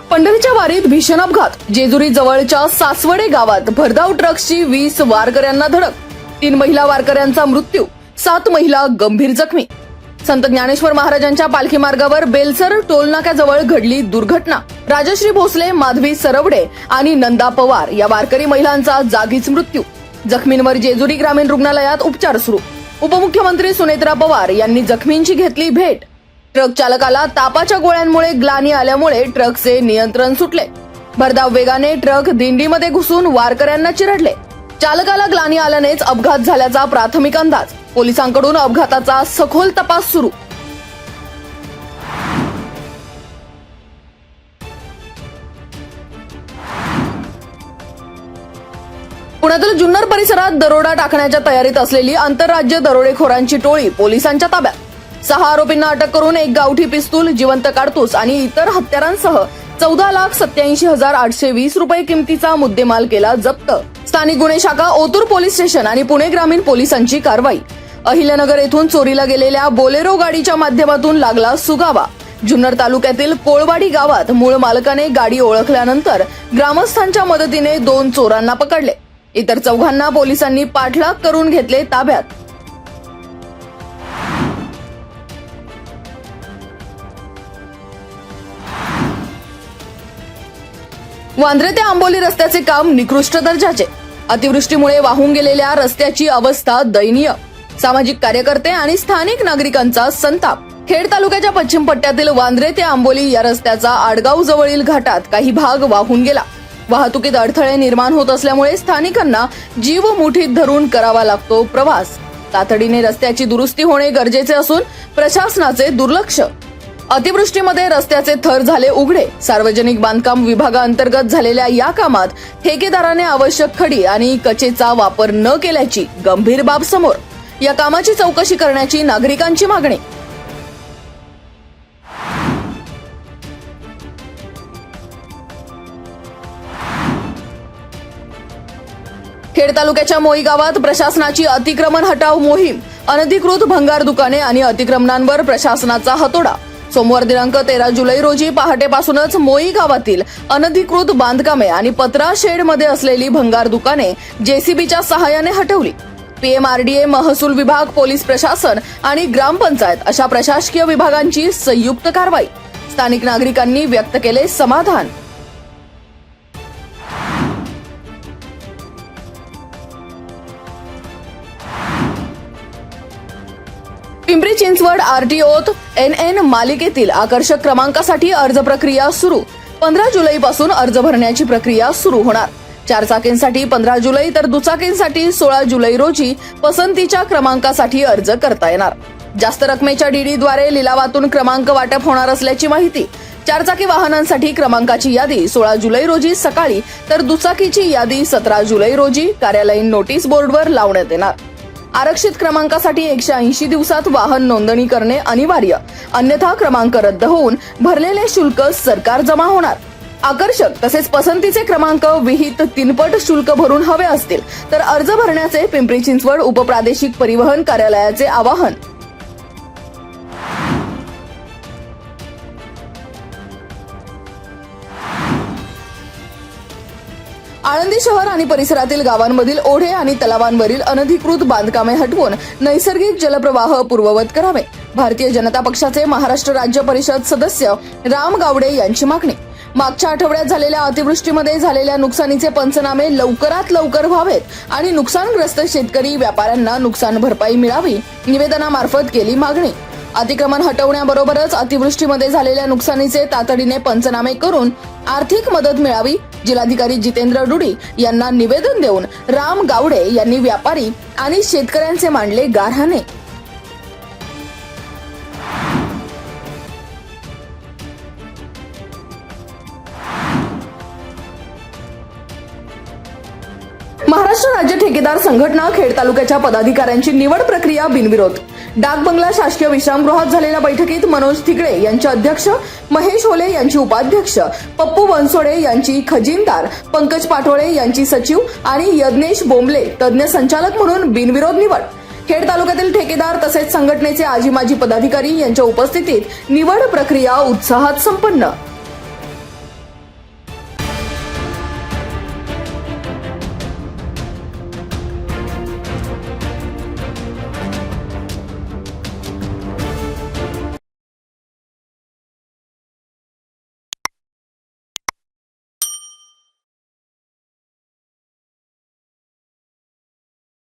पंढरीच्या वारीत भीषण अपघात. जेजुरी जवळच्या सासवडे गावात भरधाव ट्रकची 20 वारकऱ्यांना धडक. 3 महिला वारकऱ्यांचा मृत्यू, 7 महिला गंभीर जखमी. संत ज्ञानेश्वर महाराजांच्या पालखी मार्गावर बेलसर टोलनाक्याजवळ घडली दुर्घटना. राजश्री भोसले, माधवी सरवडे आणि नंदा पवार या वारकरी महिलांचा जागीच मृत्यू. जखमींवर जेजुरी ग्रामीण रुग्णालयात उपचार सुरू. उपमुख्यमंत्री सुनेत्रा पवार यांनी जखमींची घेतली भेट. ट्रक चालकाला तापाच्या गोळ्यांमुळे ग्लानी आल्यामुळे ट्रकचे नियंत्रण सुटले. भरधाव वेगाने ट्रक दिंडीमध्ये घुसून वारकऱ्यांना चिरडले. चालकाला ग्लानी आल्यानेच अपघात झाल्याचा प्राथमिक अंदाज. पोलिसांकडून अपघाताचा सखोल तपास सुरू. पुण्यातील जुन्नर परिसरात दरोडा टाकण्याच्या तयारीत असलेली आंतरराज्य दरोडेखोरांची टोळी पोलिसांच्या ताब्यात. 6 आरोपींना अटक करून 1 गावठी पिस्तूल, जिवंत काडतूस आणि इतर हत्यारांसह 14,87,820 रुपये किमतीचा मुद्देमाल केला जप्त. स्थानिक गुन्हे शाखा, ओतूर पोलीस स्टेशन आणि पुणे ग्रामीण पोलिसांची कारवाई. अहिल्यानगर येथून चोरीला गेलेल्या बोलेरो गाडीच्या माध्यमातून लागला सुगावा. जुन्नर तालुक्यातील कोळवाडी गावात मूळ मालकाने गाडी ओळखल्यानंतर ग्रामस्थांच्या मदतीने 2 चोरांना पकडले. इतर 4 पोलिसांनी पाठलाग करून घेतले ताब्यात. वांद्रे ते आंबोली रस्त्याचे काम निकृष्ट दर्जाचे. अतिवृष्टीमुळे वाहून गेलेल्या रस्त्याची अवस्था दयनीय. सामाजिक कार्यकर्ते आणि स्थानिक नागरिकांचा संताप. खेड तालुक्याच्या पश्चिम पट्ट्यातील वांद्रे ते आंबोली या रस्त्याचा आडगाव जवळील घाटात काही भाग वाहून गेला. वाहतुकीत अडथळे निर्माण होत असल्यामुळे स्थानिकांना जीव मुठीत धरून करावा लागतो प्रवास. तातडीने रस्त्याची दुरुस्ती होणे गरजेचे असून प्रशासनाचे दुर्लक्ष. अतिवृष्टीमध्ये रस्त्याचे थर झाले उघडे. सार्वजनिक बांधकाम विभागाअंतर्गत झालेल्या या कामात ठेकेदाराने आवश्यक खडी आणि कचेचा वापर न केल्याची गंभीर बाब समोर. या कामाची चौकशी करण्याची नागरिकांची मागणी. खेड तालुक्याच्या मोई गावात प्रशासनाची अतिक्रमण हटाव मोहीम. अनधिकृत भंगार दुकाने आणि अतिक्रमणांवर प्रशासनाचा हातोडा. सोमवार दिनांक 13 जुलै रोजी पहाटेपासूनच मोई गावातील अनधिकृत बांधकामे आणि पत्रा शेडमध्ये असलेली भंगार दुकाने जेसीबीच्या सहाय्याने हटवली. पीएमआरडीए, महसूल विभाग, पोलीस प्रशासन आणि ग्रामपंचायत अशा प्रशासकीय विभागांची संयुक्त कारवाई. स्थानिक नागरिकांनी व्यक्त केले समाधान. पिंपरी चिंचवड आरटीओत NN मालिकेतील आकर्षक क्रमांकासाठी अर्ज प्रक्रिया सुरू. 15 जुलैपासून अर्ज भरण्याची प्रक्रिया सुरू होणार. 4 चाकींसाठी 15 जुलै तर दुचाकींसाठी 16 जुलै रोजी पसंतीच्या क्रमांकासाठी अर्ज करता येणार. जास्त रकमेच्या डीडीद्वारे लिलावातून क्रमांक वाटप होणार असल्याची माहिती. 4 चाकी वाहनांसाठी क्रमांकाची यादी 16 जुलै रोजी सकाळी तर दुचाकीची यादी 17 जुलै रोजी कार्यालयीन नोटीस बोर्डवर लावण्यात येणार. आरक्षित क्रमांकासाठी 180 दिवसात वाहन नोंदणी करणे अनिवार्य. अन्यथा क्रमांक रद्द होऊन भरलेले शुल्क सरकार जमा होणार. आकर्षक तसेच पसंतीचे क्रमांक विहित 3 पट शुल्क भरून हवे असतील तर अर्ज भरण्याचे पिंपरी चिंचवड उपप्रादेशिक परिवहन कार्यालयाचे आवाहन. आळंदी शहर आणि परिसरातील गावांमधील ओढे आणि तलावांवरील अनधिकृत बांधकामे हटवून नैसर्गिक जलप्रवाह पूर्ववत करावे. भारतीय जनता पक्षाचे महाराष्ट्र राज्य परिषद सदस्य राम गावडे यांची मागणी. मागच्या आठवड्यात झालेल्या अतिवृष्टीमध्ये झालेल्या नुकसानीचे पंचनामे लवकरात लवकर व्हावेत आणि नुकसानग्रस्त शेतकरी व्यापाऱ्यांना नुकसान भरपाई मिळावी, निवेदनामार्फत केली मागणी. अतिक्रमण हटवण्याबरोबरच अतिवृष्टीमध्ये झालेल्या नुकसानीचे तातडीने पंचनामे करून आर्थिक मदत मिळावी. जिल्हाधिकारी जितेंद्र डुडी यांना निवेदन देऊन राम गावडे यांनी व्यापारी आणि शेतकऱ्यांचे मांडले गाऱ्हाणे. महाराष्ट्र राज्य ठेकेदार संघटना खेड तालुक्याच्या पदाधिकाऱ्यांची निवड प्रक्रिया बिनविरोध. डाकबंगला शासकीय विश्रामगृहात झालेल्या बैठकीत मनोज थिगडे यांचे अध्यक्ष, महेश होले यांची उपाध्यक्ष, पप्पू बनसोडे यांची खजिनदार, पंकज पाटोळे यांची सचिव आणि यज्ञेश बोंबले तज्ञ संचालक म्हणून बिनविरोध निवड. खेड तालुक्यातील ठेकेदार तसेच संघटनेचे आजी माजी पदाधिकारी यांच्या उपस्थितीत निवड प्रक्रिया उत्साहात संपन्न.